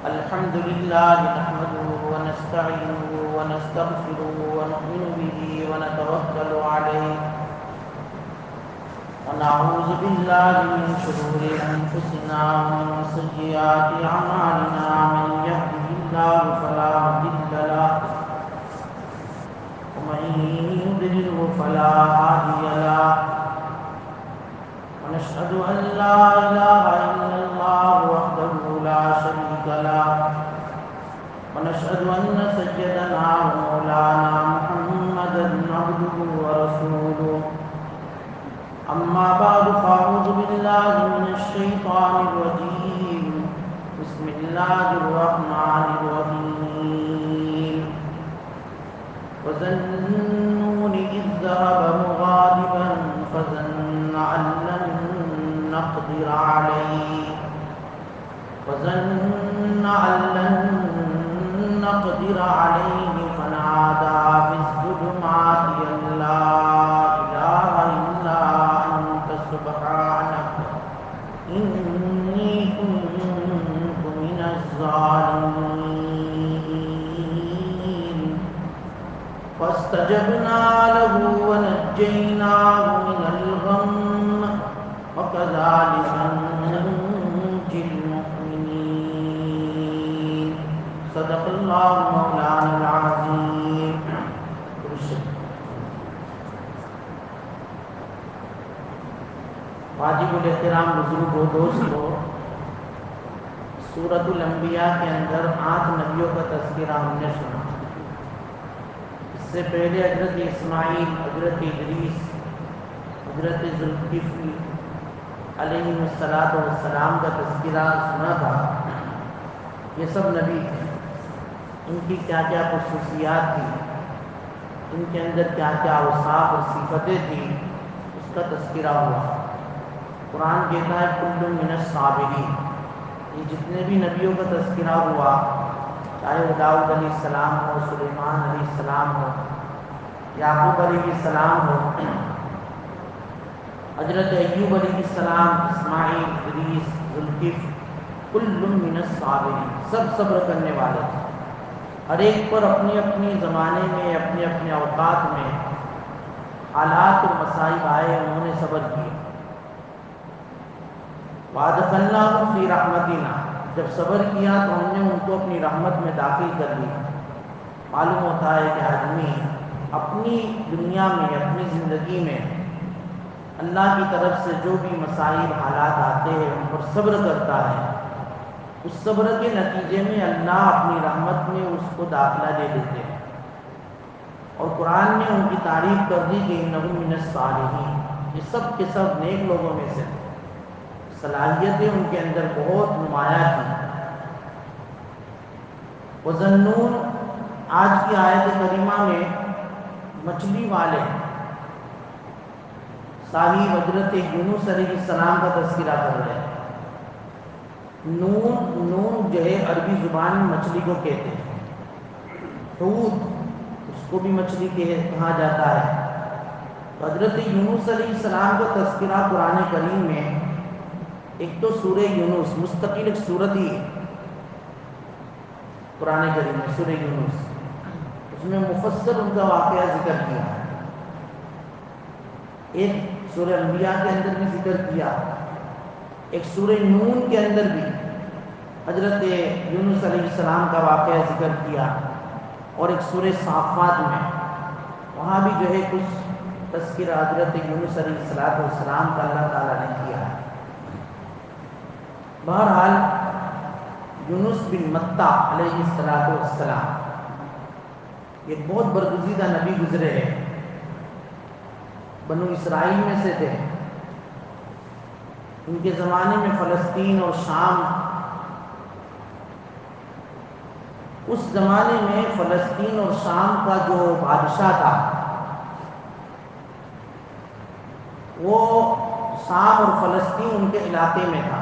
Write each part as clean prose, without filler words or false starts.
الحمد لله نحمده ونستعينه ونستغفره ونؤمن به ونتوكل عليه ونعوذ بالله من شرور أنفسنا ومن سيئات أعمالنا من يهده الله فلا مضل له ومن يضلل فلا هادي له ونشهد أن لا إله إلا الله وحده لا شريك له ونشهد أن سيدنا ومولانا محمدا عبده ورسوله أما بعد فأعوذ بالله من الشيطان الرجيم بسم الله الرحمن الرحيم وظنون إذ ذهب مغاضبا فظن أن لن نقدر عليه فنادى في الظلمات أن لا إله إلا أنت سبحانك إني كنت من الظالمين فاستجبنا له ونجيناه من الغم وكذلك ننجي المؤمنين صدق الله مولانا العظيم. واجب الاحترام بزرگ و دوستو، سورۃ الانبیاء کے اندر 8 نبیوں کا تذکرہ ہم نے سنا. اس سے پہلے حضرت اسماعیل، حضرت ادریس، حضرت ذوالکفل علیہ السلام کا تذکرہ سنا تھا. یہ سب نبی تھے، ان کی کیا کیا خصوصیات تھی، ان کے اندر کیا کیا اوصاف اور صفتیں تھیں، اس کا تذکرہ ہوا. قرآن کہتا ہے کل من الصابرین. یہ جتنے بھی نبیوں کا تذکرہ ہوا، چاہے وہ داؤد علیہ السلام ہو، سلیمان علیہ السلام ہو، یعقوب علیہ السلام ہو، حضرت ایوب علیہ السلام، اسماعیل، ادریس، ذوالکفل، کل من الصابرین، سب صبر کرنے والے تھے. ہر ایک پر اپنی اپنی زمانے میں، اپنے اپنے اوقات میں حالات اور مصائب آئے، انہوں نے صبر کیا. وَأَدْخَلْنَاهُمْ فِي رَحْمَتِنَا، جب صبر کیا تو ہم نے ان کو اپنی رحمت میں داخل کر لیا. معلوم ہوتا ہے کہ آدمی اپنی دنیا میں، اپنی زندگی میں اللہ کی طرف سے جو بھی مصائب حالات آتے ہیں ان پر صبر کرتا ہے، اس صبر کے نتیجے میں اللہ اپنی رحمت میں اس کو داخلہ دے دیتے ہیں. اور قرآن نے ان کی تعریف کر دی کہ انہم من الصالحین، یہ سب کے سب نیک لوگوں میں سے تھے. صلاحیتیں ان کے اندر بہت نمایاں تھیں. وظنون، آج کی آیت کریمہ میں مچھلی والے صاحب حضرت یونس علیہ السلام کا تذکرہ کر رہے ہیں. نون جو ہے عربی زبان میں مچھلی کو کہتے ہیں. حوت، اس کو بھی مچھلی کہا جاتا ہے. حضرت یونس علیہ السلام کا تذکرہ قرآن کریم میں، ایک تو سورہ یونس مستقل ایک سورت ہی ہے قرآن کریم میں، سورہ یونس، اس میں مفصل ان کا واقعہ ذکر کیا. ایک سورہ انبیاء کے اندر بھی ذکر کیا، ایک سورہ نون کے اندر بھی حضرت یونس علیہ السلام کا واقعہ ذکر کیا، اور ایک سورہ صافات میں وہاں بھی جو ہے کچھ تذکرہ حضرت یونس علیہ السلام کا اللہ تعالیٰ نے کیا ہے. بہرحال یونس بن متہ علیہ السلام یہ بہت برگزیدہ نبی گزرے ہیں، بنو اسرائیل میں سے تھے. ان کے زمانے میں فلسطین اور شام، اس زمانے میں فلسطین اور شام کا جو بادشاہ تھا وہ شام اور فلسطین ان کے علاقے میں تھا.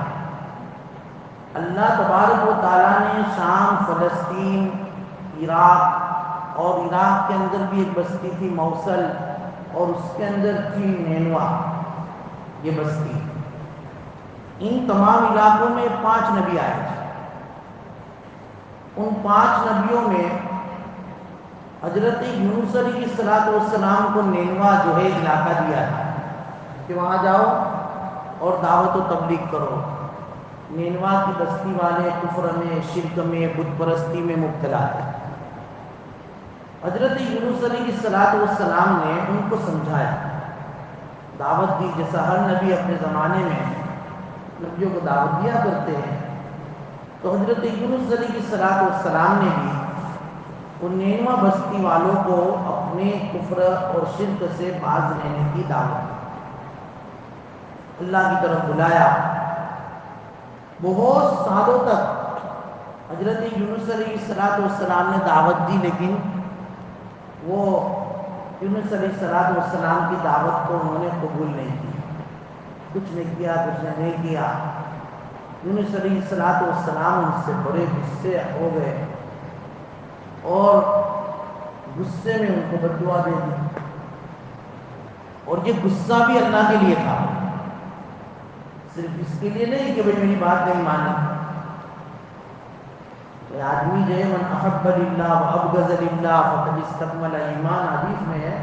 اللہ تبارک و تعالیٰ نے شام، فلسطین، عراق، اور عراق کے اندر بھی ایک بستی تھی موصل، اور اس کے اندر تھی نینوا، یہ بستی. ان تمام علاقوں میں 5 نبی آئے تھے. ان 5 نبیوں میں حضرت یونس علیہ السلام کو نینوا جو ہے علاقہ دیا تھا کہ وہاں جاؤ اور دعوت و تبلیغ کرو. نینوا کی بستی والے کفر میں، شرک میں، بت پرستی میں مبتلا تھے. حضرت یونس علیہ السلام نے ان کو سمجھایا، دعوت دی، جیسا ہر نبی اپنے زمانے میں نبیوں کو دعوت دیا کرتے ہیں. تو حضرت یونس علیہ السلام نے بھی ان نینوا بستی والوں کو اپنے کفر اور شرک سے باز رہنے کی دعوت دی، اللہ کی طرف بلایا. بہت سالوں تک حضرت یونس علیہ السلام نے دعوت دی، لیکن وہ یونس علیہ السلام کی دعوت کو انہوں نے قبول نہیں کی. کچھ نے کیا، کچھ نے نہیں کیا. یونس علیہ السلام ان سے بڑے غصے ہو گئے اور غصے میں ان کو بد دعا دے دی. اور یہ غصہ بھی اللہ کے لیے تھا، صرف اس کے لیے نہیں کہ بھئی میری بات نہیں مانی. کہ آدمی جو ہے من احب للہ و ابغض للہ فقد استکمل ایمان، حدیث میں ہے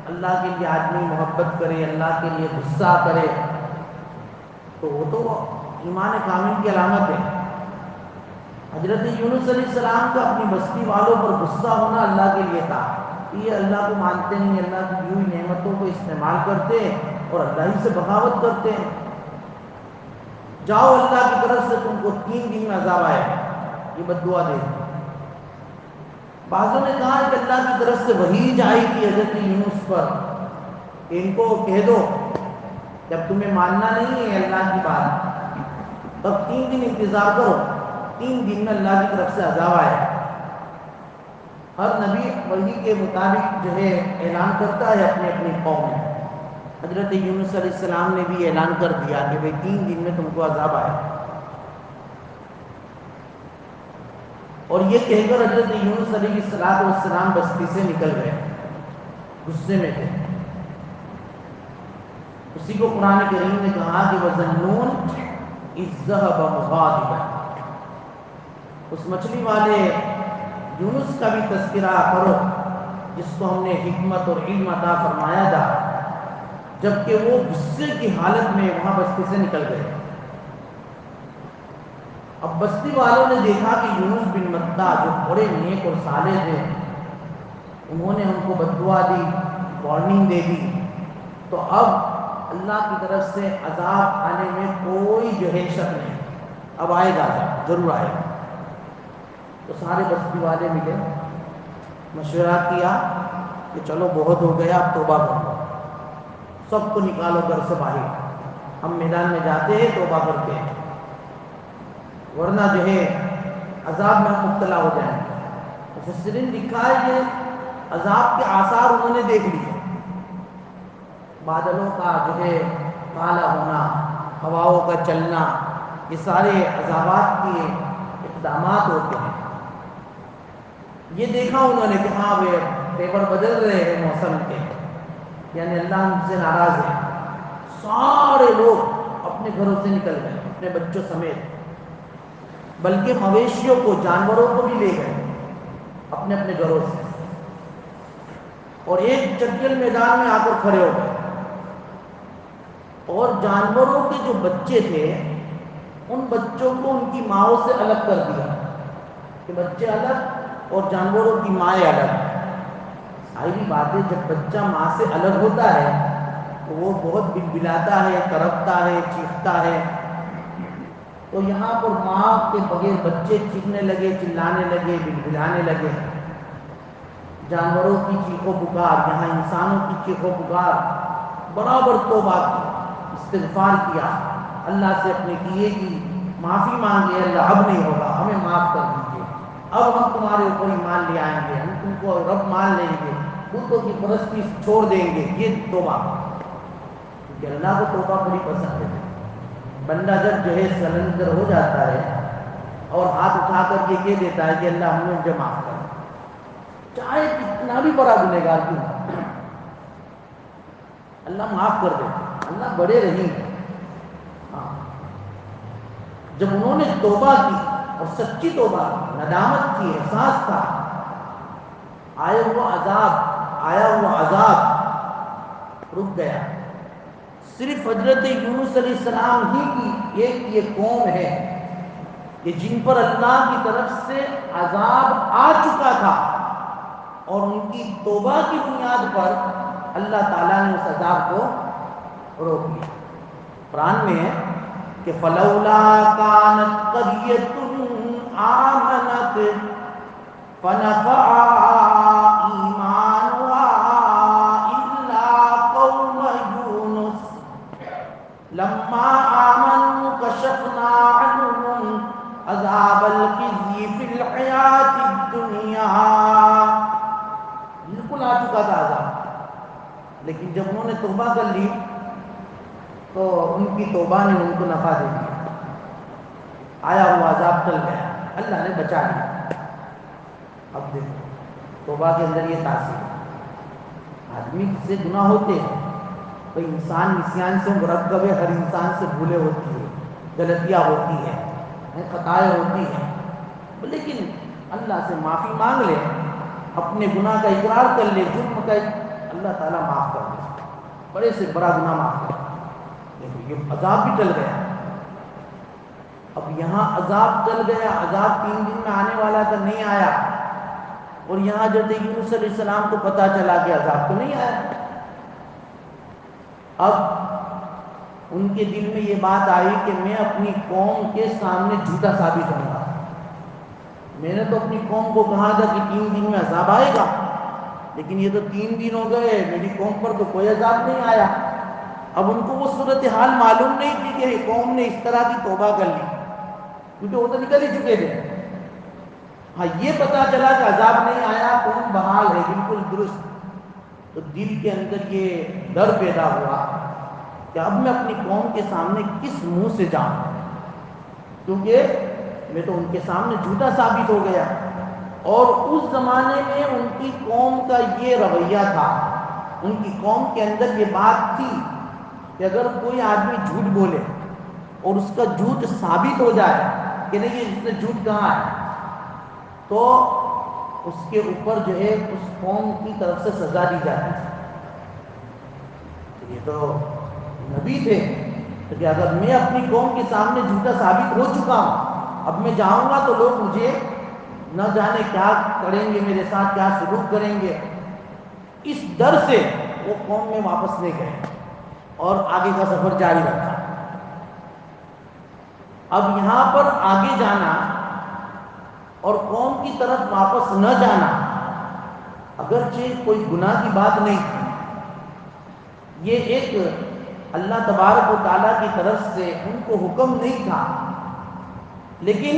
اللہ کے لیے آدمی محبت کرے، اللہ کے لیے غصہ کرے تو وہ تو ایمان کامل کی علامت ہے. حضرت یونس علیہ السلام کا اپنی بستی والوں پر غصہ ہونا اللہ کے لیے تھا. یہ اللہ کو مانتے نہیں، اللہ کی دی ہوئی نعمتوں کو استعمال کرتے اور اللہ ہی سے بغاوت کرتے ہیں. جاؤ اللہ کی طرف سے تم کو 3 دن میں عذاب آئے، یہ بد دعا دے دی. بعضوں نے کہا کہ اللہ کی طرف سے وحی آئی تھی حضرت یونس پر کہ ان کو کہہ دو جب تمہیں ماننا نہیں ہے اللہ کی بات تب 3 دن انتظار کرو، 3 دن میں اللہ کی طرف سے عذاب آئے. ہر نبی وحی کے مطابق جو ہے اعلان کرتا ہے اپنے اپنی قوم میں. حضرت یونس علیہ السلام نے بھی اعلان کر دیا کہ بھئی 3 دن میں تم کو عذاب آئے. اور یہ کہہ کر حضرت یونس علیہ السلام بستی سے نکل گئے، غصے میں تھے. اسی کو قرآن کریم نے کہا کہ وَظَنُّونَ إِذْ ذَهَبَ مُغَاضِبًا. اس مچھلی والے یونس کا بھی تذکرہ کرو جس کو ہم نے حکمت اور علم عطا فرمایا تھا، جبکہ وہ غصے کی حالت میں وہاں بستی سے نکل گئے. اب بستی والوں نے دیکھا کہ یونس بن متہ جو بڑے نیک اور صالح تھے انہوں نے ہم کو بد دعا دی، وارننگ دے دی، تو اب اللہ کی طرف سے عذاب آنے میں کوئی جو ہے شک نہیں، اب آئے گا، ضرور آئے گا. تو سارے بستی والے ملے، مشورہ کیا کہ چلو بہت ہو گیا، اب توبہ کر لو، سب کو نکالو گھر سے باہر، ہم میدان میں جاتے ہیں توبہ کرتے ہیں ورنہ جو ہے عذاب میں ہم مبتلا ہو جائیں گے. مفسرین لکھا ہے کہ عذاب کے آثار انہوں نے دیکھ لیے، بادلوں کا جو ہے کالا ہونا، ہواؤں کا چلنا، یہ سارے عذابات کے اقدامات ہوتے ہیں. یہ دیکھا انہوں نے کہ ہاں وہ پیپر بدل رہے ہیں موسم کے، یعنی اللہ ہم سے ناراض ہے. سارے لوگ اپنے گھروں سے نکل گئے اپنے بچوں سمیت، بلکہ مویشیوں کو، جانوروں کو بھی لے گئے اپنے اپنے گھروں سے، اور ایک جنگل میدان میں آ کر کھڑے ہو گئے. اور جانوروں کے جو بچے تھے ان بچوں کو ان کی ماؤں سے الگ کر دیا کہ بچے الگ اور جانوروں کی مائیں الگ. ظاہری بات ہے جب بچہ ماں سے الگ ہوتا ہے تو وہ بہت بلبلاتا ہے، تڑپتا ہے، چیختا ہے. تو یہاں پر ماں کے بغیر بچے چیخنے لگے، چلانے لگے، بلبلانے لگے. جانوروں کی چیخو پکار، یہاں انسانوں کی چیخو پکار. برابر توبہ کی، استغفار کیا، اللہ سے اپنے کیے کی معافی مانگے، اللہ اب نہیں ہوگا، ہمیں معاف کر دیجیے، اب ہم تمہارے اوپر ایمان لے آئیں گے، ہم تم کو رب مان لیں گے، بتوں کی پرستی چھوڑ دیں گے. یہ توبہ، کیونکہ اللہ کو توبہ بڑی پسند ہے. بندہ جب جو ہے سرنڈر ہو جاتا ہے اور ہاتھ اٹھا کر یہ کہہ دیتا ہے کہ اللہ ہم نے مجھے معاف کر، چاہے کتنا بھی بڑا گنہگار کیوں ہو، اللہ معاف کر دیتا. اللہ بڑے رحیم ہیں. ہاں جب انہوں نے توبہ کی اور سچی توبہ کی، ندامت کی، احساس تھا، آیا ہوا عذاب رک گیا۔ صرف حضرت یونس علیہ السلام ہی کی ایک یہ قوم ہے کہ جن پر اللہ کی طرف سے عذاب آ چکا تھا اور ان کی توبہ کی بنیاد پر اللہ تعالیٰ نے اس عذاب کو روک دیا۔ قرآن میں ہے کہ فَلَوْلَا كَانَتْ قَرْيَةٌ آمَنَتْ فَنَفَعَهَا إِيمَانُهَا إِلَّا قَوْمَ يُونُسَ لَمَّا آمَنُوا كَشَفْنَا عَنْهُمْ عَذَابَ الْخِزْيِ فِي الْحَيَاةِ الدُّنْيَا۔ بالکل آ چکا تھا عذاب، لیکن جب انہوں نے توبہ کر لی تو ان کی توبہ نے ان کو نفع دے دیا، آیا ہوا عذاب ٹل گیا، اللہ نے بچا لیا۔ اب دیکھو توبہ کے اندر یہ تاثیر ہے، آدمی سے گناہ ہوتے ہیں، کوئی انسان نسیان سے مرکب ہے، ہر انسان سے بھولیں ہوتی ہے، غلطیاں ہوتی ہیں، خطائیں ہوتی ہیں، لیکن اللہ سے معافی مانگ لے، اپنے گناہ کا اقرار کر لے، جرم کا، اللہ تعالیٰ معاف کر دے، بڑے سے بڑا گناہ معاف کر دے۔ دیکھو یہ عذاب بھی ٹل گیا۔ اب یہاں عذاب ٹل گیا، عذاب 3 دن میں آنے والا تھا، نہیں آیا، اور یہاں حضرت یونس علیہ السلام کو پتہ چلا کہ عذاب تو نہیں آیا۔ اب ان کے دل میں یہ بات آئی کہ میں اپنی قوم کے سامنے جھوٹا ثابت ہوں گا۔ میں نے تو اپنی قوم کو کہا تھا کہ 3 دن میں عذاب آئے گا، لیکن یہ تو 3 دن ہو گئے، میری قوم پر تو کوئی عذاب نہیں آیا۔ اب ان کو وہ صورتحال معلوم نہیں تھی کہ قوم نے اس طرح کی توبہ کر لی، کیونکہ وہ تو نکل ہی چکے تھے۔ ہاں یہ پتا چلا کہ عذاب نہیں آیا، قوم بحال ہے، بالکل درست، تو دل کے اندر یہ ڈر پیدا ہوا کہ اب میں اپنی قوم کے سامنے کس منہ سے جاؤں، کیونکہ میں تو ان کے سامنے جھوٹا ثابت ہو گیا۔ اور اس زمانے میں ان کی قوم کا یہ رویہ تھا، ان کی قوم کے اندر یہ بات تھی کہ اگر کوئی آدمی جھوٹ بولے اور اس کا جھوٹ ثابت ہو جائے کہ نہیں یہ اس نے جھوٹ کہا ہے، تو اس کے اوپر جو ہے اس قوم کی طرف سے سزا دی جاتی ہے۔ یہ تو نبی تھے کہ اگر میں اپنی قوم کے سامنے جھوٹا ثابت ہو چکا ہوں، اب میں جاؤں گا تو لوگ مجھے نہ جانے کیا کریں گے، میرے ساتھ کیا سلوک کریں گے، اس ڈر سے وہ قوم میں واپس لے گئے اور آگے کا سفر جاری رکھا۔ اب یہاں پر آگے جانا اور قوم کی طرف واپس نہ جانا اگرچہ کوئی گناہ کی بات نہیں تھی، یہ ایک اللہ تبارک و تعالیٰ کی طرف سے ان کو حکم نہیں تھا، لیکن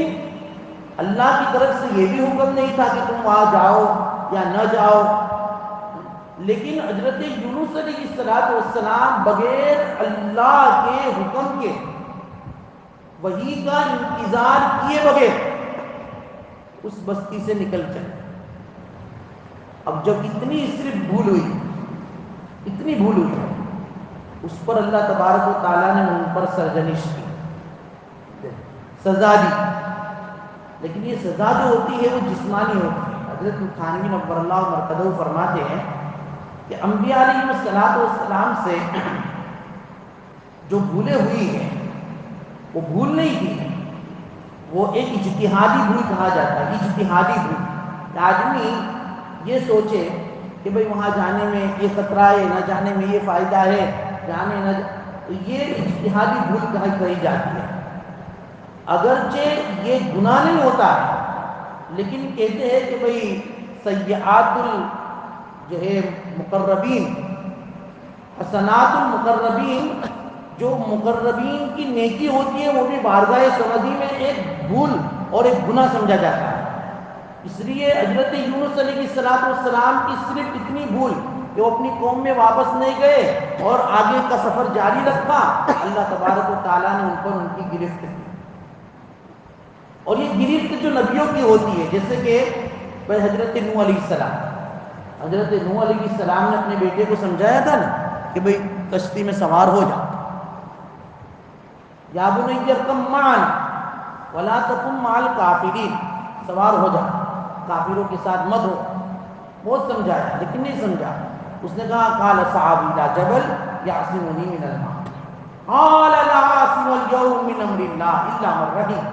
اللہ کی طرف سے یہ بھی حکم نہیں تھا کہ تم وہاں جاؤ یا نہ جاؤ، لیکن حضرت یونس علیہ السلام بغیر اللہ کے حکم کے، وحی کا انتظار کیے بغیر اس بستی سے نکل چلے۔ اب جب اتنی صرف بھول ہوئی، اتنی بھول ہوئی، اس پر اللہ تبارک و تعالیٰ نے ان پر سرزنش کی، سزا دی، لیکن یہ سزا جو ہوتی ہے وہ جسمانی ہوتی ہے۔ حضرت تھانوی نور اللہ مرقدہ فرماتے ہیں کہ انبیاء علیہ السلام سے جو بھولیں ہوئی ہیں وہ بھول نہیں تھی، وہ ایک اجتہادی بھول کہا جاتا ہے، اجتہادی بھول، کہ آدمی یہ سوچے کہ بھئی وہاں جانے میں یہ خطرہ ہے، نہ جانے میں یہ فائدہ ہے، جانے نہ تو یہ اجتہادی بھول کہی جاتی ہے۔ اگرچہ یہ گناہ نہیں ہوتا ہے، لیکن کہتے ہیں کہ بھئی سیئات جو ہے مقربین، حسنات المقربین، جو مقربین کی نیکی ہوتی ہے وہ بھی بارگاہ سمدی میں ایک بھول اور ایک گناہ سمجھا جاتا ہے۔ اس لیے حضرت یونس علیہ السلام کی صرف اتنی بھول کہ وہ اپنی قوم میں واپس نہیں گئے اور آگے کا سفر جاری رکھا، اللہ تبارک و تعالیٰ نے ان پر ان کی گرفت کی۔ اور یہ گرفت جو نبیوں کی ہوتی ہے، جیسے کہ حضرت نوح علیہ السلام، حضرت نوح علیہ السلام نے اپنے بیٹے کو سمجھایا تھا نا کہ بھئی کشتی میں سوار ہو جا، یا بنی ارکب معنا، ولا تکن مع الکافرین، سوار ہو جا، کافروں کے ساتھ مت ہو. بہت سمجھایا لیکن نہیں سمجھا. اس نے کہا قال صحابی لا جبل یعصمنی من الماء قال لا عاصم اليوم من امر اللہ الا من رحم.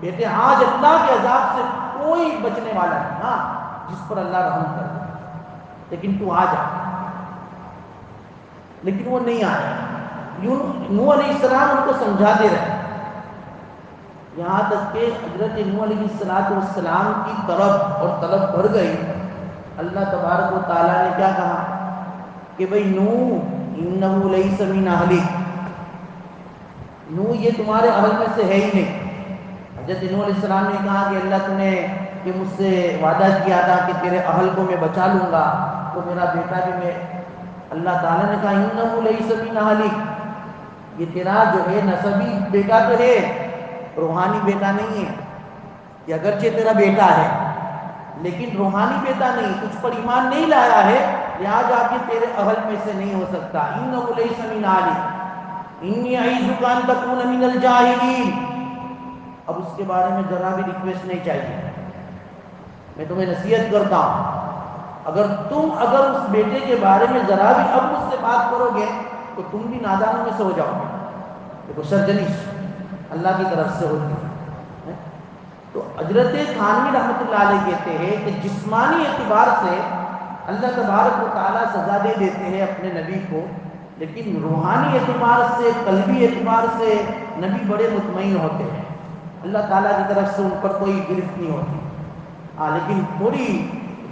بیٹے آج اللہ کے عذاب سے کوئی بچنے والا نہیں، ہاں جس پر اللہ رحم کر دے، لیکن تو آ جا. لیکن وہ نہیں آیا. نوح علیہ السلام ان کو سمجھاتے رہے، یہاں تک کہ حضرت نوح علیہ السلام کی طلب اور طلب بڑھ گئی. اللہ تبارک و تعالیٰ نے کیا کہا کہ بھئی نوح انہ لیس من اہلک، نوح یہ تمہارے اہل میں سے ہے ہی نہیں. حضرت نوح علیہ السلام نے کہا کہ اللہ تم نے کہ مجھ سے وعدہ کیا تھا کہ تیرے اہل کو میں بچا لوں گا، تو میرا بیٹا بھی میں، اللہ تعالیٰ نے کہا انہ لیس من اہلک، یہ تیرا جو ہے نسبی بیٹا تو ہے، روحانی بیٹا نہیں ہے. کہ اگرچہ تیرا بیٹا ہے لیکن روحانی بیٹا نہیں، تجھ پر ایمان نہیں لایا ہے، لہٰذا کہ تیرے اہل میں سے نہیں ہو سکتا. انہ لیس من اہلک انی اعیذک ان تکون من الجاہلین. اب اس کے بارے میں ذرا بھی ریکویسٹ نہیں چاہیے، میں تمہیں نصیحت کرتا ہوں، اگر اس بیٹے کے بارے میں ذرا بھی اب مجھ سے بات کرو گے تو تم بھی نادانوں میں سے ہو جاؤ گے. دیکھو سرجنش اللہ کی طرف سے ہوتی ہے. تو حضرت تھانوی رحمۃ اللہ علیہ کہتے ہیں کہ جسمانی اعتبار سے اللہ تبارک و تعالیٰ سزا دے دیتے ہیں اپنے نبی کو، لیکن روحانی اعتبار سے، قلبی اعتبار سے نبی بڑے مطمئن ہوتے ہیں، اللہ تعالیٰ کی طرف سے ان پر کوئی گرفت نہیں ہوتی. ہاں لیکن تھوڑی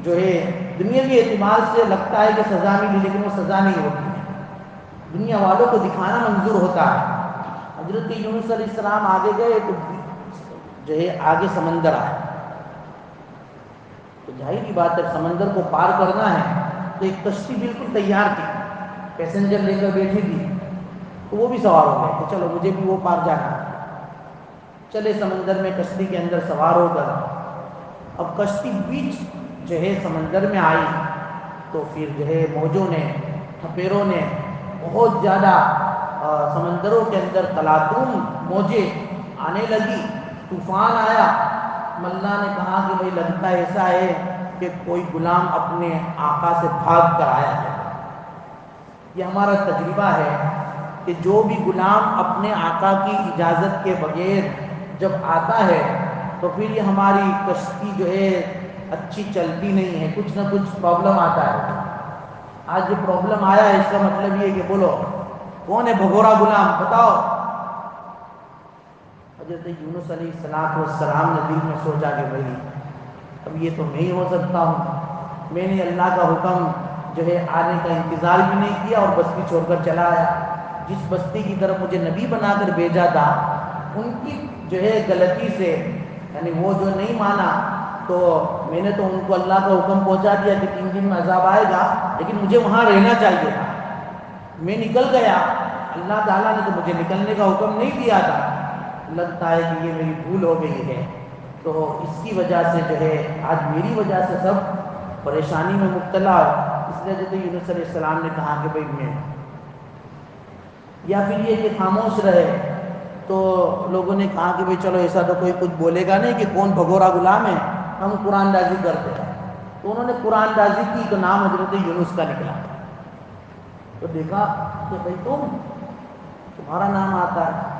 جو ہے دنیاوی اعتبار سے لگتا ہے کہ سزا ملی، لیکن وہ سزا نہیں ہوتی ہے، دنیا والوں کو دکھانا منظور ہوتا ہے. حضرت یونس علیہ السلام آگے گئے تو جو ہے آگے سمندر آیا، تو ظاہری بات ہے سمندر کو پار کرنا ہے تو ایک کشتی بالکل تیار تھی، پیسنجر لے کر بیٹھی تھی، تو وہ بھی سوار ہو گئے کہ چلو مجھے بھی وہ پار جانا ہے. چلے سمندر میں کشتی کے اندر سوار ہو کر، اب کشتی بیچ جو ہے سمندر میں آئی تو پھر جو ہے موجوں نے، تھپیروں نے بہت زیادہ سمندروں کے اندر تلاطم موجیں آنے لگی، طوفان آیا. ملا نے کہا کہ بھئی لگتا ایسا ہے کہ کوئی غلام اپنے آقا سے بھاگ کر آیا ہے. یہ ہمارا تجربہ ہے کہ جو بھی غلام اپنے آقا کی اجازت کے بغیر جب آتا ہے تو پھر یہ ہماری کشتی جو ہے اچھی چلتی نہیں ہے، کچھ نہ کچھ پرابلم آتا ہے. آج جو پرابلم آیا ہے اس کا مطلب یہ کہ بولو کون ہے بھگورا غلام بتاؤ. حضرت یونس علیہ السلام نے دل میں سوچا کہ بھائی اب یہ تو نہیں ہو سکتا ہوں، میں نے اللہ کا حکم جو ہے آنے کا انتظار بھی نہیں کیا اور بستی چھوڑ کر چلا آیا. جس بستی کی طرف مجھے نبی بنا کر بھیجا تھا ان کی جو ہے غلطی سے، یعنی وہ جو نہیں مانا تو میں نے تو ان کو اللہ کا حکم پہنچا دیا کہ 3 دن میں عذاب آئے گا، لیکن مجھے وہاں رہنا چاہیے تھا. میں نکل گیا، اللہ تعالیٰ نے تو مجھے نکلنے کا حکم نہیں دیا تھا. لگتا ہے کہ یہ میری بھول ہو گئی ہے، تو اس کی وجہ سے جو ہے آج میری وجہ سے سب پریشانی میں مبتلا ہو. اس لیے حضرت یونس علیہ السلام نے کہا کہ بھئی میں، یا پھر یہ کہ خاموش رہے. تو لوگوں نے کہا کہ بھئی چلو ایسا تو کوئی کچھ بولے گا نہیں کہ کون بھگورا غلام ہے، ہم قرآن دازی کرتے ہیں. تو انہوں نے قرآن دازی کی تو نام حضرت یونس کا نکلا. تو دیکھا کہ بھئی تمہارا نام آتا ہے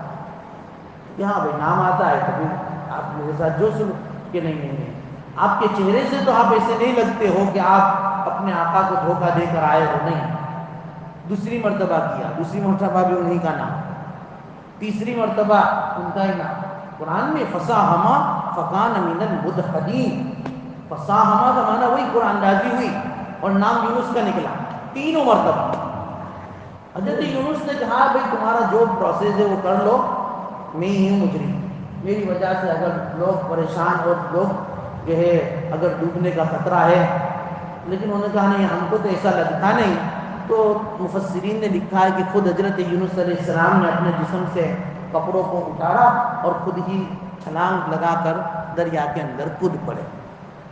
کہ ہاں بھئی نام آتا ہے، تو پھر آپ میرے ساتھ جو سلو کہ نہیں، آپ کے چہرے سے تو آپ ایسے نہیں لگتے ہو کہ آپ اپنے آقا کو دھوکہ دے کر آئے ہو. نہیں. دوسری مرتبہ کیا، دوسری مرتبہ بھی انہی کا نام، تیسری مرتبہ ان کا ہی نام. قرآن میں فصاہما فکان من المدحدین، فصاہما کا معنی وہی قرآن دازی ہوئی اور نام یونس کا نکلا 3 مرتبہ. حضرت یونس نے کہا بھئی تمہارا جو پروسیس ہے وہ کر لو، میں ہی ہوں مجرم، میری وجہ سے اگر لوگ پریشان اور لوگ جو ہے اگر ڈوبنے کا خطرہ ہے. لیکن انہوں نے کہا نہیں ہم کو تو ایسا لگتا نہیں. تو مفسرین نے لکھا ہے کہ خود حضرت یونس علیہ السلام نے اپنے جسم سے کپڑوں کو اتارا اور خود ہی چھلانگ لگا کر دریا کے اندر کود پڑے.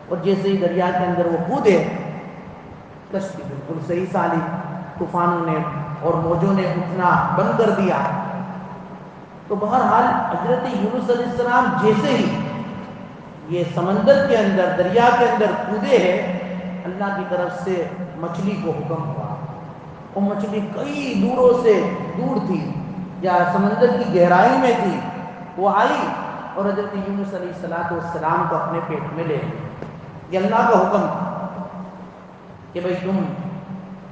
اور جیسے ہی دریا کے اندر وہ کودے، کشتی بالکل صحیح سالی، طوفانوں نے اور موجوں نے اٹھنا بند کر دیا. تو بہرحال حضرت یونس علیہ السلام جیسے ہی یہ سمندر کے اندر، دریا کے اندر کودے ہیں، اللہ کی طرف سے مچھلی کو حکم ہوا. وہ مچھلی کئی دوروں سے دور تھی یا سمندر کی گہرائی میں تھی، وہ آئی اور حضرت یونس علیہ السلام کو اپنے پیٹ میں لے لی. یہ اللہ کا حکم تھا کہ بھئی تم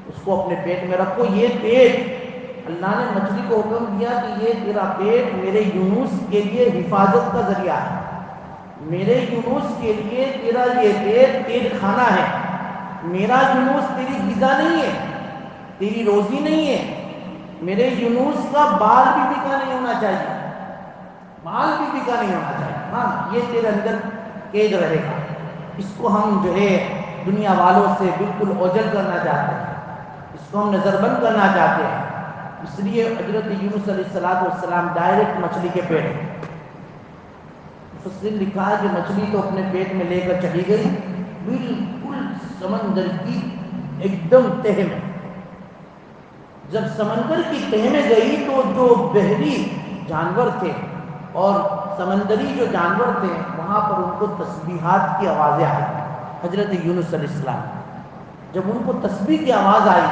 اس کو اپنے پیٹ میں رکھو. یہ پیٹ، اللہ نے مچھلی کو حکم دیا کہ یہ تیرا پیٹ میرے یونس کے لیے حفاظت کا ذریعہ ہے، میرے یونس کے لیے تیرا یہ پیٹ قید خانہ ہے. میرا یونس تیری غذا نہیں ہے، تیری روزی نہیں ہے. میرے یونس کا بال بھی بکا نہیں ہونا چاہیے، مال بھی بکا نہیں ہونا چاہیے. ہاں، یہ تیرے اندر قید رہے گا. اس کو ہم جو ہے دنیا والوں سے بالکل اوجل کرنا چاہتے ہیں، اس کو ہم نظر بند کرنا چاہتے ہیں. اس لیے حضرت یونس علیہ السلام ڈائریکٹ مچھلی کے پیٹ میں. مفسرین لکھا ہے کہ مچھلی تو اپنے پیٹ میں لے کر چلی گئی بالکل سمندر کی ایک دم تہ میں. جب سمندر کی تہ میں گئی تو جو بحری جانور تھے اور سمندری جو جانور تھے وہاں پر ان کو تسبیحات کی آوازیں آئی. حضرت یونس علیہ السلام جب ان کو تسبیح کی آواز آئی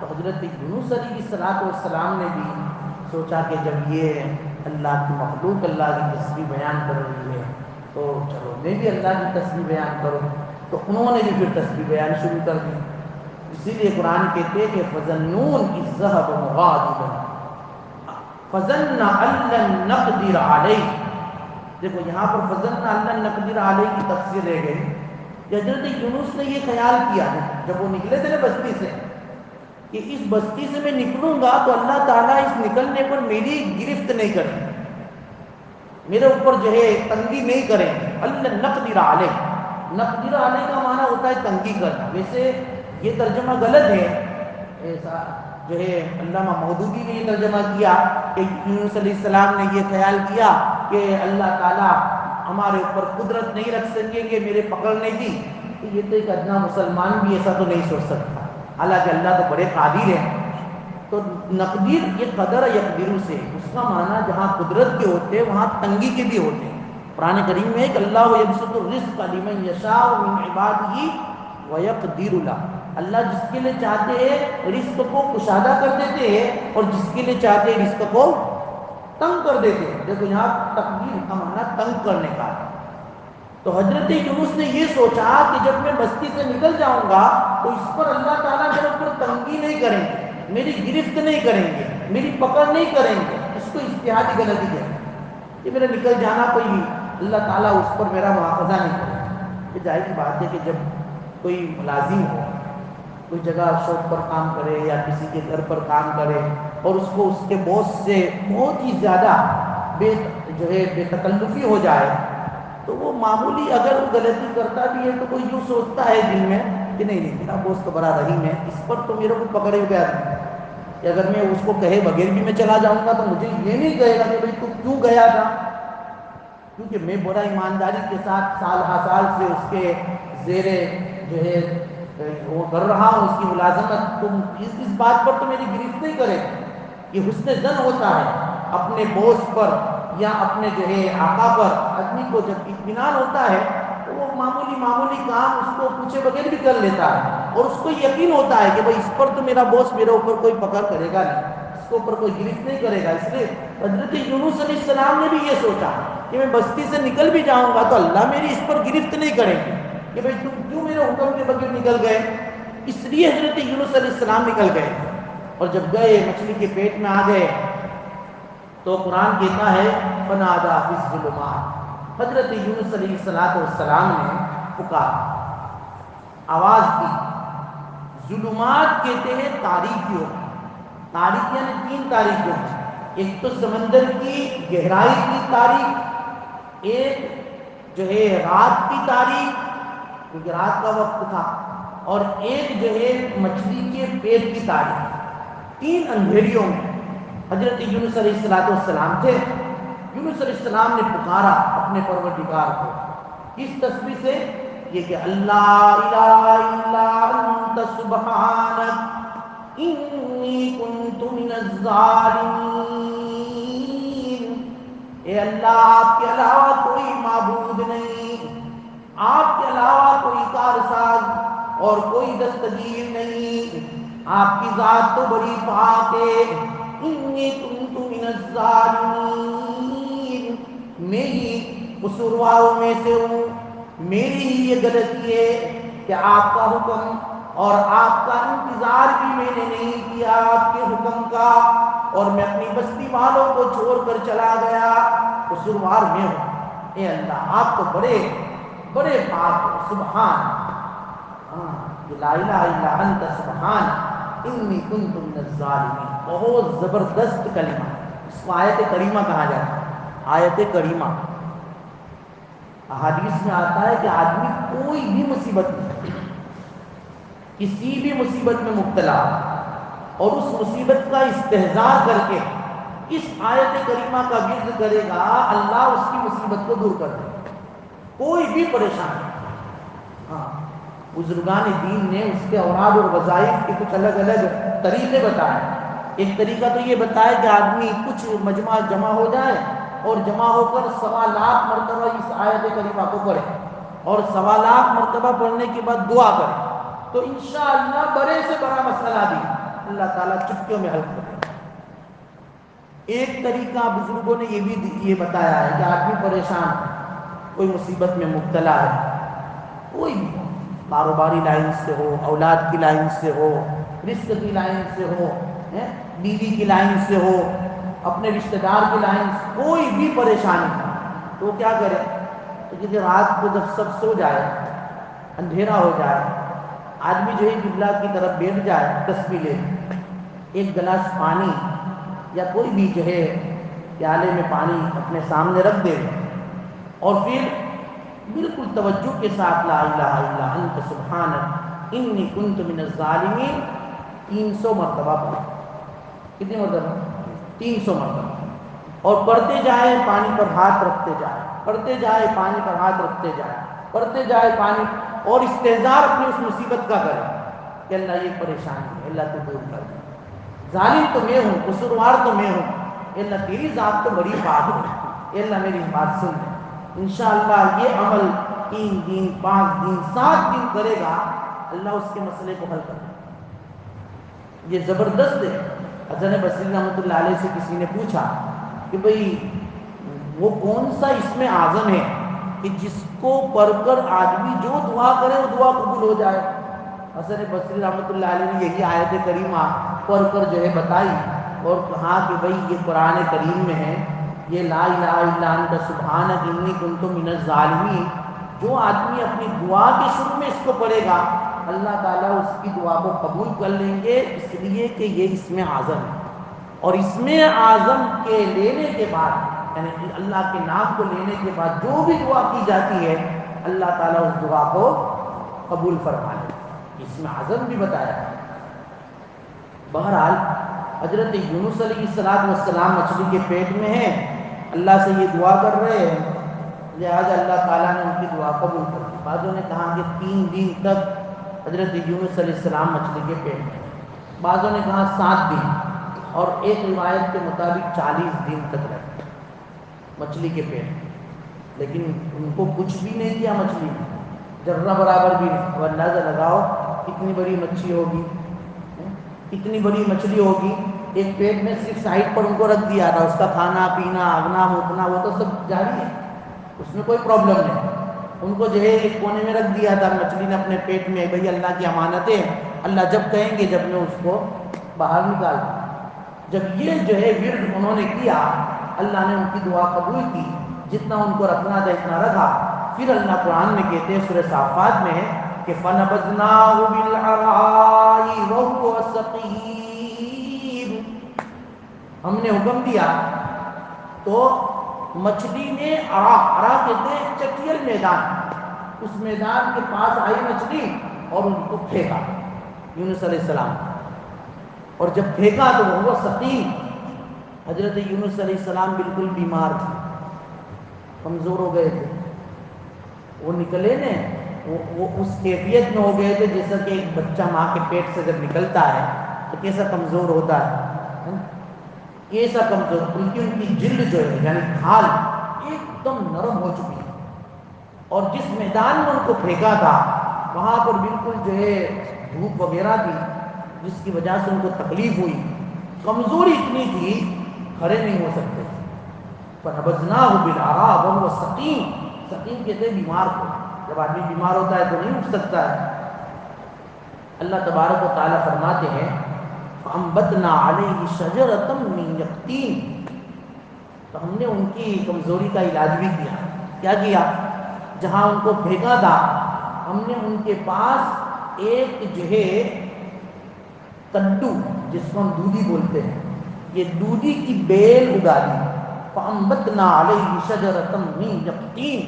تو حضرت یونس علیہ السلام نے بھی سوچا کہ جب یہ اللہ کی مخلوق اللہ کی تسبیح بیان کر رہی ہے تو چلو میں بھی اللہ کی تسبیح بیان کروں. تو انہوں نے بھی پھر تسبیح بیان شروع کر دی. اسی لیے قرآن کہتے ہیں کہ فَظَنُّونَ إِذْ ذَهَبَ مُغَاضِبًا فَظَنَّ أَن لَّن نَّقْدِرَ عَلَيْهِ. دیکھو یہاں پر فَظَنَّ أَن لَّن نَّقْدِرَ عَلَيْهِ کی تفسیر رہ گئی کہ حضرت یونس نے یہ خیال کیا جب وہ نکلے تھے نا بستی سے کہ اس بستی سے میں نکلوں گا تو اللہ تعالیٰ اس نکلنے پر میری گرفت نہیں کریں گے، میرے اوپر جو ہے تنگی نہیں کریں گے. أَن نَّقْدِرَ عَلَيْهِ، نقدر علیہ کا معنی ہوتا ہے تنگی کرنا. ویسے یہ ترجمہ غلط ہے، ایسا جو ہے علامہ مودودی نے یہ ترجمہ کیا کہ یونس علیہ السلام نے یہ خیال کیا کہ اللہ تعالیٰ ہمارے اوپر قدرت نہیں رکھ سکیں گے میرے پکڑنے کی. تو یہ تو ایک ادنا مسلمان بھی ایسا تو نہیں سوچ سکتا، حالانکہ اللہ تو بڑے قادر ہیں. تو نقدیر یہ قدر یقدر سے اس کا معنی جہاں قدرت کے ہوتے ہیں وہاں تنگی کے بھی ہوتے ہیں. قرآن کریم میں کہ اللہ یبسط الرزق لمن یشاء من عبادہ ویقدر له، اللہ جس کے لیے چاہتے ہیں رزق کو کشادہ کر دیتے ہیں اور جس کے لیے چاہتے ہیں رزق کو تنگ کر دیتے ہیں. دیکھو یہاں تقدیر کا معنی تنگ کرنے کا ہے. تو حضرت یونس نے یہ سوچا کہ جب میں بستی سے نکل جاؤں گا تو اس پر اللہ تعالیٰ میرے اوپر تنگی نہیں کریں گے، میری گرفت نہیں کریں گے، میری پکڑ نہیں کریں گے. اس کو اجتہادی غلطی ہے کہ میرا نکل جانا کوئی اللہ تعالیٰ اس پر میرا مواخذہ نہیں کرے. یہ ظاہر سی بات ہے کہ جب کوئی ملازم ہو، کوئی جگہ شاپ پر کام کرے یا کسی کے گھر پر کام کرے اور اس کو اس کے باس سے بہت ہی زیادہ بے تکلفی ہو جائے تو وہ معمولی اگر وہ غلطی کرتا بھی ہے تو کوئی یوں سوچتا ہے دل میں کہ نہیں میرا باس تو بڑا رحیم ہے، اس پر تو میرے کو پکڑے ہوئے آدمی کہ اگر میں اس کو کہے بغیر بھی میں چلا جاؤں گا تو مجھے یہ نہیں کہے گا کہ بھائی تو کیوں گیا تھا، کیونکہ میں بڑا ایمانداری کے ساتھ سال ہا سال سے اس کے زیر جو ہے وہ کر رہا ہوں اس کی ملازمت. تم اس بات پر تو میری گرفت نہیں کرے. یہ حسن ظن ہوتا ہے اپنے باس پر یا اپنے جو ہے آقا پر. آدمی کو جب اطمینان ہوتا ہے تو وہ معمولی کام اس کو پوچھے بغیر بھی کر لیتا ہے اور اس کو یقین ہوتا ہے کہ بھائی اس پر تو میرا باس میرے اوپر کوئی پکڑ کرے گا نہیں، اس کے اوپر کوئی گرفت نہیں کرے گا. اس لیے حضرت یونس علیہ السلام نے بھی یہ سوچا کہ میں بستی سے نکل بھی جاؤں گا تو اللہ میری اس پر گرفت نہیں کریں گے کہ بھائی تم کیوں میرے حکم کے بغیر نکل گئے. اس لیے حضرت یونس علیہ السلام نکل گئے اور جب گئے مچھلی کے پیٹ میں آ گئے تو قرآن کہتا ہے فنادیٰ فی الظلمات، حضرت یونس علیہ السلام نے پکارا، آواز دی. ظلمات کہتے ہیں تاریکیوں، تاریک یعنی 3 تاریکیوں، ایک تو سمندر کی گہرائی کی تاریک، ایک جو ہے رات کی تاریک کیونکہ رات کا وقت تھا، اور ایک جو ہے مچھلی کے پیٹ کی تاریک. 3 اندھیریوں میں حضرت یونس علیہ السلام تھے. یونس علیہ السلام نے پکارا اپنے پروردگار کو کس تسبیح سے؟ یہ کہ اللہ الہ الا انت سبحانک انی کنت من الظالمین. اے اللہ آپ کے علاوہ کوئی معبود نہیں، آپ کے علاوہ کوئی کارساز اور کوئی دستگیر نہیں، آپ کی ذات تو بڑی پاک ہے۔ انی کنت من الظالمین، میں ہی قصورواروں میں سے ہوں، میری ہی یہ غلطی ہے کہ آپ کا حکم اور آپ کا انتظار بھی میں نے نہیں کیا آپ کے حکم کا، اور میں اپنی بستی والوں کو چھوڑ کر چلا گیا، قصوروار میں ہوں۔ اے اللہ آپ تو بڑے بڑے پاک ہو، سبحان، یہ لا الہ الا انت سبحان انی کنت من الظالمین، بہت زبردست کلمہ، اس کو آیت کریمہ کہا جاتا ہے۔ آیت کریمہ، احادیث میں آتا ہے کہ آدمی کوئی بھی مصیبت میں، کسی بھی مصیبت میں مبتلا اور اس مصیبت کا استحضار کر کے اس آیت کریمہ کا ورد کرے گا، اللہ اس کی مصیبت کو دور کر دے گا، کوئی بھی پریشانی۔ ہاں، بزرگان دین نے اس کے اوراد اور وظائف کے کچھ الگ الگ طریقے بتائے۔ ایک طریقہ تو یہ بتایا کہ آدمی کچھ مجمع جمع ہو جائے اور جمع ہو کر 1.25 مرتبہ اس آیت کریمہ کو پڑھے، اور 1.25 مرتبہ پڑھنے کے بعد دعا کرے، تو انشاءاللہ بڑے سے بڑا مسئلہ بھی اللہ تعالیٰ چٹکیوں میں حل کرے۔ ایک طریقہ بزرگوں نے یہ بھی یہ بتایا ہے کہ آدمی پریشان ہے، کوئی مصیبت میں مبتلا ہے، کوئی بھی ہو، کاروباری لائن سے ہو، اولاد کی لائن سے ہو، رزق کی لائن سے ہو، بیوی کی لائن سے ہو، اپنے رشتہ دار کی لائن سے، کوئی بھی پریشانی تو کیا کرے؟ تو کہ رات کو جب سب سو جائے، اندھیرا ہو جائے، آدمی جو ہے قبلہ کی طرف بیٹھ جائے، تسبیح لے، ایک گلاس پانی یا کوئی بھی جو ہے پیالے میں پانی اپنے سامنے رکھ دے، اور پھر بالکل توجہ کے ساتھ لا الہ الا انت سبحانک انی کنت من الظالمین 300 مرتبہ پڑھیں۔ کتنی مرتبہ؟ 300 مرتبہ، اور پڑھتے جائیں پانی پر ہاتھ رکھتے جائیں، پڑھتے جائے پانی پر ہاتھ رکھتے جائیں، پڑھتے جائے پانی، اور استحضار اپنی اس مصیبت کا کریں کہ اللہ یہ پریشانی ہے، اللہ تو دور کر دے، ظالم تو میں ہوں، قصوروار تو میں ہوں، اے اللہ تیری ذات تو بڑی پاک ہے، اے اللہ میری بات سن لے۔ انشاءاللہ یہ عمل 3 دن 5 دن 7 دن کرے گا، اللہ اس کے مسئلے کو حل کر دے گا۔ یہ زبردست ہے۔ حسن بصری رحمۃ اللہ علیہ سے کسی نے پوچھا کہ بھئی وہ کون سا اسم اعظم ہے کہ جس کو پڑھ کر آدمی جو دعا کرے وہ دعا قبول ہو جائے؟ حسن بصری رحمۃ اللہ علیہ نے یہی آیت کریمہ پڑھ کر جو ہے بتائی، اور کہا کہ بھئی یہ قرآن کریم میں ہے، یہ لا الہ الا انت سبحانک انی کنت من الظالمین، جو آدمی اپنی دعا کے شروع میں اس کو پڑھے گا، اللہ تعالیٰ اس کی دعا کو قبول کر لیں گے، اس لیے کہ یہ اسم اعظم ہے، اور اسم اعظم کے لینے کے بعد، یعنی کہ اللہ کے نام کو لینے کے بعد جو بھی دعا کی جاتی ہے، اللہ تعالیٰ اس دعا کو قبول فرما لے۔ اسم اعظم بھی بتایا ہے۔ بہرحال حضرت یونس علیہ السلام مچھلی کے پیٹ میں ہیں، اللہ سے یہ دعا کر رہے ہیں، لہٰذا اللہ تعالیٰ نے ان کی دعا قبول کر دی۔ بعضوں نے کہا کہ 3 دن تک حضرت یونس علیہ السلام مچھلی کے پیٹ میں، بعضوں نے کہا 7 دن، اور ایک روایت کے مطابق 40 دن تک رہے مچھلی کے پیٹ میں، لیکن ان کو کچھ بھی نہیں کیا مچھلی نے، ذرہ برابر بھی نہیں۔ اب اندازہ لگاؤ کتنی بڑی مچھلی ہوگی، کتنی بڑی مچھلی ہوگی، ایک پیٹ میں صرف سائڈ پر ان کو رکھ دیا تھا، اس کا کھانا پینا اگنا موتنا وہ تو سب جاری ہے، اس میں کوئی پرابلم نہیں، ان کو جو ہے ایک کونے میں رکھ دیا تھا مچھلی نے اپنے پیٹ میں، بھئی اللہ کی امانتیں، اللہ جب کہیں گے جب میں اس کو باہر نکال دوں۔ جب یہ جو ہے ورد انہوں نے کیا، اللہ نے ان کی دعا قبول کی، جتنا ان کو رکھنا تھا اتنا رکھا۔ پھر اللہ قرآن میں کہتے ہیں سورہ صافات میں کہ فَنَبَذْنَاهُ بِالْعَرَاءِ وَهُوَ سَقِيمٌ، ہم نے حکم دیا تو مچھلی نے عرا کہتے ہیں چٹیل میدان، اس میدان کے پاس آئی مچھلی اور ان کو پھینکا یونس علیہ السلام، اور جب پھینکا تو وہ سقیم، حضرت یونس علیہ السلام بالکل بیمار تھے، کمزور ہو گئے تھے، وہ نکلے نے وہ اس کیفیت میں ہو گئے تھے جیسا کہ ایک بچہ ماں کے پیٹ سے جب نکلتا ہے تو کیسا کمزور ہوتا ہے، ایسا کمزور، ان کی جلد جو ہے یعنی کھال ایک دم نرم ہو چکی ہے، اور جس میدان میں ان کو پھینکا تھا وہاں پر بالکل جو ہے دھوپ وغیرہ تھی، جس کی وجہ سے ان کو تکلیف ہوئی، کمزوری اتنی تھی کھڑے نہیں ہو سکتے۔ فَنَبَذْنَاهُ بِالْعَرَاءِ وَهُوَ سَقِيمٌ، سقیم کہتے ہیں بیمار کو، جب آدمی بیمار ہوتا ہے تو نہیں اٹھ سکتا ہے۔ اللہ تبارک و تعالیٰ فرماتے ہیں فَأَنبَتْنَا عَلَيْهِ شَجَرَةً مِّن يَقْطِينٍ، تو ہم نے ان کی کمزوری کا علاج بھی کیا۔ کیا کیا؟ جہاں ان کو پھینکا تھا ہم نے ان کے پاس ایک جو ہے کدو، جس کو ہم دودھی بولتے ہیں، یہ دودھی کی بیل اگا دی۔ فَأَنبَتْنَا عَلَيْهِ شَجَرَةً مِّن يَقْطِينٍ،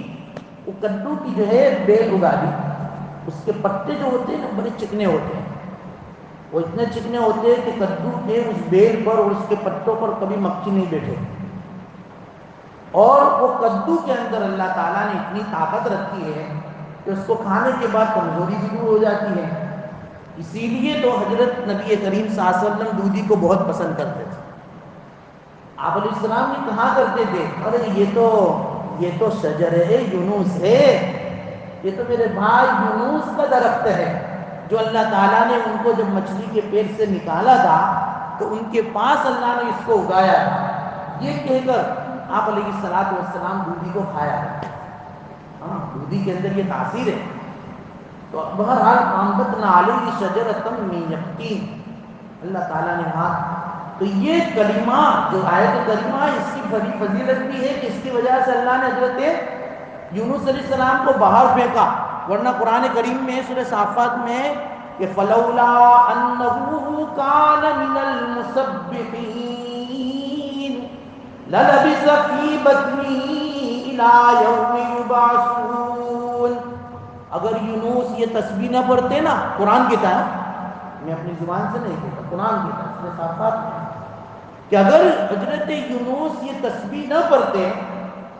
وہ کدو کی جو ہے بیل اگا دی۔ اس کے پتے جو ہوتے ہیں نا بڑے چکنے ہوتے ہیں، وہ اتنے چکنے ہوتے ہیں کہ کدو کے اس بیل پر اور اس کے پتوں پر کبھی مکھی نہیں بیٹھے، اور وہ کدو کے اندر اللہ تعالیٰ نے اتنی طاقت رکھی ہے کہ اس کو کھانے کے بعد کمزوری بھی دور ہو جاتی ہے۔ اسی لیے تو حضرت نبی کریم صلی اللہ علیہ وسلم دودھی کو بہت پسند کرتے تھے۔ آپ علیہ السلام نے کہا کرتے تھے ارے یہ تو شجر یونس ہے، یہ تو میرے بھائی یونس کا درخت ہے، جو اللہ تعالیٰ نے ان کو جب مچھلی کے پیٹ سے نکالا تھا تو ان کے پاس اللہ نے اس کو اگایا تھا۔ یہ کہہ کر آپ علیہ السلام دودھی کو کھایا کرتے تھے۔ ہاں، دودھی کے اندر یہ تاثیر ہے۔ تو بہرحال فَأَنبَتْنَا عَلَيْهِ شَجَرَةً مِّن يَقْطِينٍ، اللہ تعالیٰ نے کہا۔ تو یہ کلمہ جو آیت کریمہ ہے اس کی بڑی فضیلت بھی ہے کہ اس کی وجہ سے اللہ نے حضرت یونس علیہ السلام کو باہر پھینکا، ورنہ قرآن کریم میں سورہ صافات میں کہ فَلَوْلَا أَنَّهُ كَانَ مِنَ الْمُسَبِّحِينَ لَلَبِثَ فِي بَطْنِهِ إِلَىٰ يَوْمِ يُبْعَثُونَ، اگر یونس یہ تسبیح نہ پڑھتے نا، قرآن کہتا ہے، میں اپنی زبان سے نہیں کہتا، قرآن کہتا ہے سورہ صافات میں کہ اگر حضرت یونس یہ تسبیح نہ پڑھتے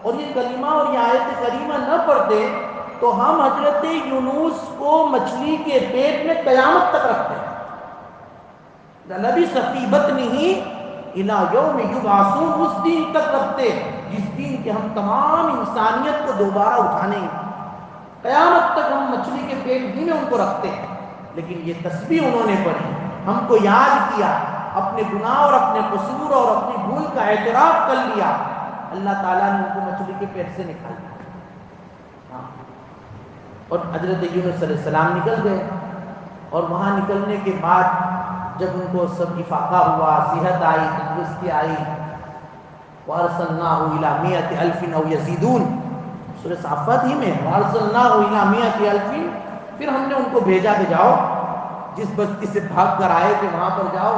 اور یہ کلمہ اور یہ آیت کریمہ نہ پڑھتے تو ہم حضرت یونس کو مچھلی کے پیٹ میں قیامت تک رکھتے ہیں۔ لَلَبِثَ فِي بَطْنِهِ إِلَىٰ يَوْمِ يُبْعَثُونَ، اس دن تک رکھتے جس دن کہ ہم تمام انسانیت کو دوبارہ اٹھانے ہیں، قیامت تک ہم مچھلی کے پیٹ ہی میں ان کو رکھتے ہیں۔ لیکن یہ تسبیح انہوں نے پڑھی، ہم کو یاد کیا، اپنے گناہ اور اپنے قصور اور اپنی بھول کا اعتراف کر لیا، اللہ تعالیٰ نے ان کو مچھلی کے پیٹ سے نکال دیا۔ اور حضرت یونس علیہ السلام نکل گئے، اور وہاں نکلنے کے بعد جب ان کو سب افاقہ ہوا، صحت آئی، تندرستی آئی، وَأَرْسَلْنَاهُ إِلَىٰ مِائَةِ أَلْفٍ أَوْ يَزِيدُونَ، سورہ صافات ہی میں وَأَرْسَلْنَاهُ إِلَىٰ مِائَةِ أَلْفٍ، پھر ہم نے ان کو بھیجا کہ جاؤ جس بستی سے بھاگ کر آئے تھے وہاں پر جاؤ،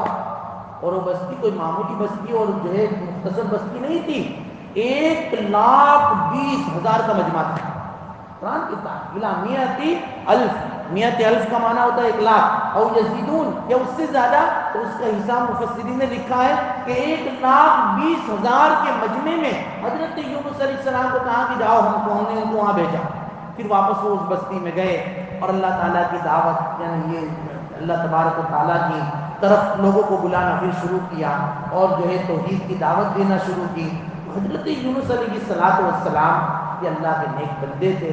اور وہ بستی کوئی معمولی بستی اور جو ہے مختصر بستی نہیں تھی، 1,20,000 کا مجمع تھا۔ قرآن کہتا ہے اِلَىٰ مِائَةِ أَلْفٍ، مِائَةِ أَلْف کا معنی ہوتا ہے 1,00,000، او یزیدون یا اس سے زیادہ، تو اس کا حساب مفسرین نے لکھا ہے کہ 1,20,000 کے مجمع میں حضرت یونس علیہ السلام کو کہا کہ جاؤ، ہم نے ان کو وہاں بھیجا۔ پھر واپس وہ اس بستی میں گئے اور اللہ تعالیٰ کی دعوت، یعنی یہ اللہ تبارک و تعالیٰ کی طرف لوگوں کو بلانا پھر شروع کیا، اور جو ہے توحید کی دعوت دینا شروع کی۔ حضرت یونس علیہ السلام یہ اللہ کے نیک بندے تھے۔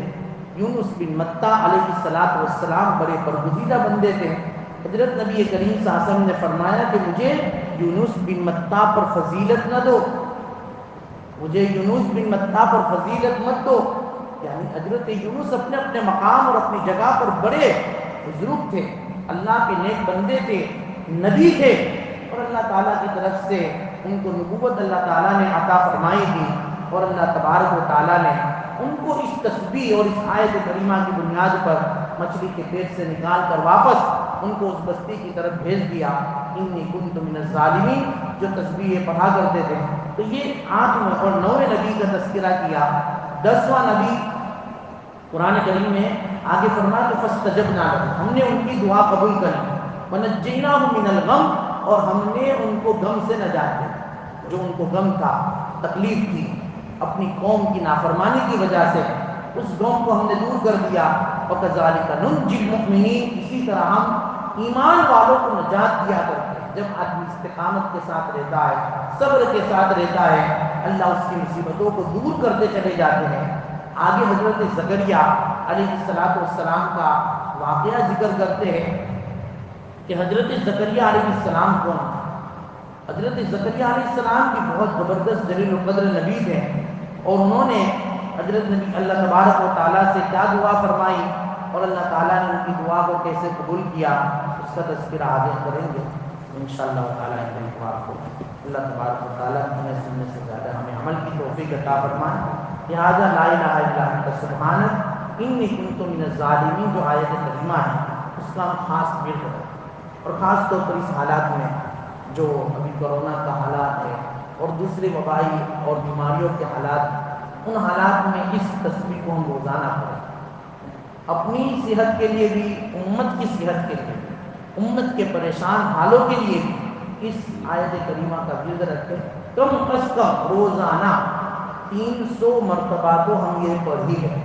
یونس بن متیٰ علیہ السلام بڑے برگزیدہ بندے تھے۔ حضرت نبی کریم صلی اللہ علیہ وسلم نے فرمایا کہ مجھے یونس بن متیٰ پر فضیلت نہ دو، مجھے یونس بن متیٰ پر فضیلت مت دو، یعنی حضرت یونس اپنے اپنے مقام اور اپنی جگہ پر بڑے بزرگ تھے، اللہ کے نیک بندے تھے، نبی تھے، اور اللہ تعالیٰ کی طرف سے ان کو نبوت اللہ تعالیٰ نے عطا فرمائی تھی، اور اللہ تبارک و تعالیٰ نے ان کو اس تسبیح اور اس آیت کریمہ کی بنیاد پر مچھلی کے پیٹ سے نکال کر واپس ان کو اس بستی کی طرف بھیج دیا۔ انی کنت من الظالمین، جو تسبیح پڑھا کرتے تھے۔ تو یہ 8ویں اور 9ویں نبی کا تذکرہ کیا۔ 10واں نبی قرآن کریم میں آگے فرمایا کہ فاستجبنا لہ، ہم نے ان کی دعا قبول کر لی، ونجیناہ من الغم، اور ہم نے ان کو غم سے نجات دی، جو ان کو غم تھا، تکلیف تھی اپنی قوم کی نافرمانی کی وجہ سے، اس غم کو ہم نے دور کر دیا۔ وَكَذَلِكَ نُنْجِي الْمُؤْمِنِينَ، اسی طرح ہم ایمان والوں کو نجات دیا کرتے ہیں۔ جب آدمی استقامت کے ساتھ رہتا ہے، صبر کے ساتھ رہتا ہے، اللہ اس کی مصیبتوں کو دور کرتے چلے جاتے ہیں۔ آگے حضرت زکریا علیہ السلام کا واقعہ ذکر کرتے ہیں کہ حضرت زکریا علیہ السلام کون؟ حضرت زکریا علیہ السلام بھی بہت زبردست جلیل القدر نبی ہیں، اور انہوں نے حضرت نبی اللہ تبارک و تعالیٰ سے کیا دعا فرمائی اور اللہ تعالیٰ نے ان کی دعا کو کیسے قبول کیا، اس کا تذکرہ آگے کریں گے انشاءاللہ تعالیٰ۔ کو اللہ تبارک و تعالیٰ ہمیں سننے سے زیادہ ہمیں عمل کی توفیق عطا فرمائے۔ لہٰذا لا الہ الا انت سبحانک انی کنت من الظالمین جو آیت کریمہ ہے، اس کا ہم خاص ورد کریں، اور خاص طور پر اس حالات میں جو ابھی کورونا کا حالات ہے اور دوسرے وبائی اور بیماریوں کے حالات، ان حالات میں اس تصویر کو ہم روزانہ پڑھیں، اپنی صحت کے لیے بھی، امت کی صحت کے لیے بھی، امت کے پریشان حالوں کے لیے بھی اس آیت کریمہ کا ورد رکھیں۔ کم از کم روزانہ 300 مرتبہ تو ہم یہ پڑھ ہی لیں،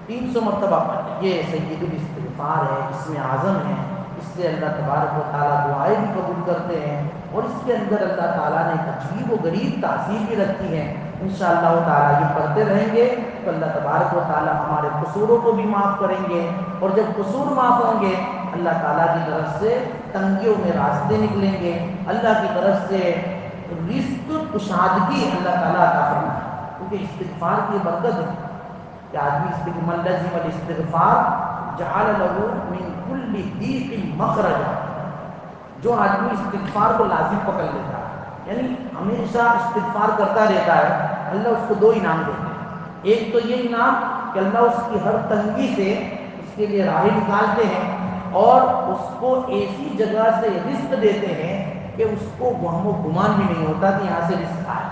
300 مرتبہ پڑھیں۔ یہ سید الاستغفار ہے، اس میں اعظم ہے، اس سے اللہ تبارک و تعالیٰ دعائیں بھی قبول کرتے ہیں، اور اس کے اندر اللہ تعالیٰ نے ایک عجیب و غریب تاثیر بھی رکھی ہے۔ انشاءاللہ تعالیٰ یہ پڑھتے رہیں گے تو اللہ تبارک و تعالیٰ ہمارے قصوروں کو بھی معاف کریں گے، اور جب قصور معاف ہوں گے اللہ تعالیٰ کی طرف سے تنگیوں میں راستے نکلیں گے، اللہ کی طرف سے رزق کشادگی اللہ تعالیٰ عطا فرمائے، کیونکہ استغفار کی برکت ہے کہ آدمی من لزم الاستغفار جعل له من كل ضيق مخرجا، جو آدمی استغفار کو لازم پکڑ لیتا ہے، یعنی ہمیشہ استغفار کرتا رہتا ہے، اللہ اس کو 2 انعام دیتے ہیں۔ ایک تو یہ انعام کہ اللہ اس کی ہر تنگی سے اس کے لیے راہ نکالتے ہیں، اور اس کو ایسی جگہ سے رزق دیتے ہیں کہ اس کو وہم و گمان بھی نہیں ہوتا کہ یہاں سے رزق آئے،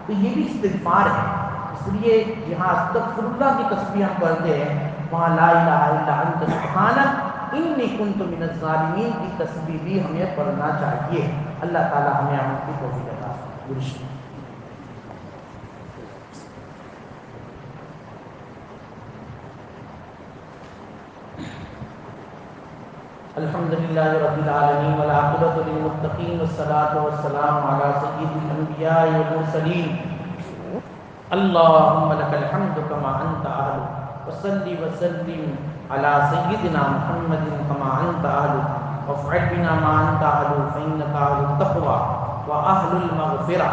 تو یہ بھی استغفار ہے۔ اس لیے جہاں استغفر اللہ کی تسبیح ہم پڑھتے ہیں، وہاں لا الہ الا انت سبحانک انی کنت من الظالمین کی تسبیح بھی ہمیں پڑھنا چاہیے۔ اللہ تعالی ہمیں عمل کی توفیق عطا فرمائے۔ الحمد للہ رب العالمین والعاقبۃ للمتقین والصلاة والسلام علی سید الانبیاء والمرسلین، اللہم لک الحمد کما انت اہل، وصلی وسلم علی سیدنا محمد کما انت اہل، وافعل بنا ما انت اہل فانک اہل التقوی واہل المغفرہ،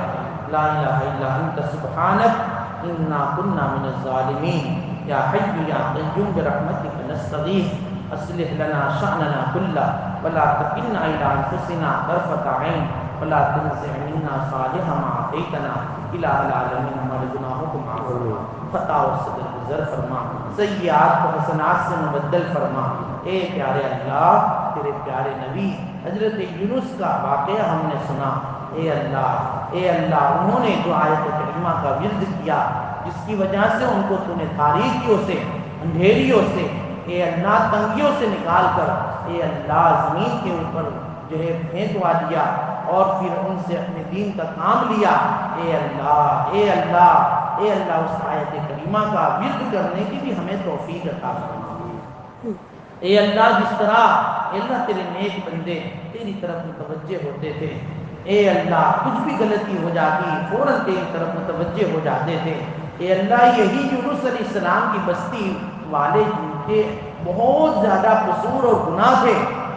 لا الہ الا انت سبحانک انا کنا من الظالمین، یا حی یا قیوم برحمتک نستغیث، اصلح لنا شأننا كله ولا تکلنا الى انفسنا طرفة عین ولا تنزع منا صالح ما اعطیتنا، الہ العالمین ہمارے گناہوں کو معاف فرما، خطا اور صدر گزر فرما، سیئات کو حسنات سے مبدل فرما۔ اے پیارے اللہ، تیرے پیارے نبی حضرت یونس کا واقعہ ہم نے سنا، اے اللہ انہوں نے جو آیت کریمہ کا ورد کیا جس کی وجہ سے ان کو تو نے تاریکیوں سے، اندھیریوں سے، اے اللہ تنگیوں سے نکال کر اے اللہ زمین کے اوپر جو ہے پھینکوا دیا، اور پھر ان سے اپنے دین کا کام لیا، اے اللہ اس آیت کریمہ کا ورد کرنے کی بھی ہمیں توفیق عطا فرما۔ اے اللہ جس طرح اے اللہ تیرے نیک بندے تیری طرف متوجہ ہوتے تھے، اے اللہ کچھ بھی غلطی ہو جاتی فوراً تیری طرف متوجہ ہو جاتے تھے، اے اللہ یہی یونس علیہ السلام کی بستی والے جن کے بہت زیادہ قصور اور گناہ تھے،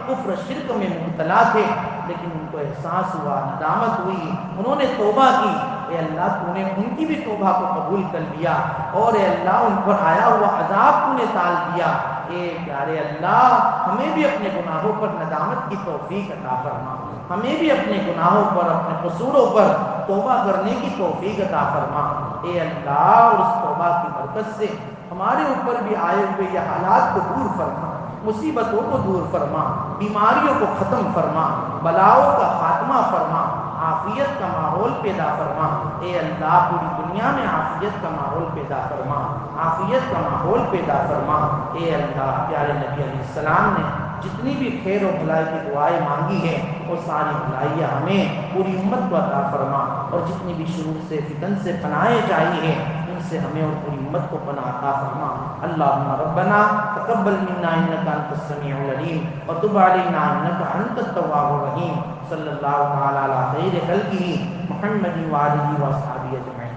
کفر شرک میں مبتلا تھے، لیکن ان کو احساس ہوا، ندامت ہوئی، انہوں نے توبہ کی، اے اللہ تو نے ان کی بھی توبہ کو قبول کر لیا، اور اے اللہ ان پر آیا ہوا عذاب تو نے ٹال دیا۔ اے پیارے اللہ ہمیں بھی اپنے گناہوں پر ندامت کی توفیق عطا فرما، ہمیں بھی اپنے گناہوں پر، اپنے قصوروں پر توبہ کرنے کی توفیق عطا فرما۔ اے اللہ اور اس توبہ کی برکت سے ہمارے اوپر بھی آئے ہوئے یہ حالات کو دور فرما، مصیبتوں کو دور فرما، بیماریوں کو ختم فرما، بلاؤں کا خاتمہ فرما، عافیت کا ماحول پیدا فرما۔ اے اللہ پوری دنیا میں عافیت کا ماحول پیدا فرما، عافیت کا ماحول پیدا فرما۔ اے اللہ پیارے نبی علیہ السلام نے جتنی بھی خیر و بھلائی کی دعائیں مانگی ہیں وہ ساری بھلائیاں ہمیں پوری امت کو عطا فرما، اور جتنی بھی شرور سے فتن سے پناہیں چاہیے ہیں ان سے ہمیں اور پوری امت کو پناہ عطا فرما. اللہم ربنا تقبل منا انک انت السمیع العلیم وتب علینا انک انت التواب الرحیم. صلی اللہ تعالی علی خیر خلقہ محمد وآلہ وصحبہ اجمعین.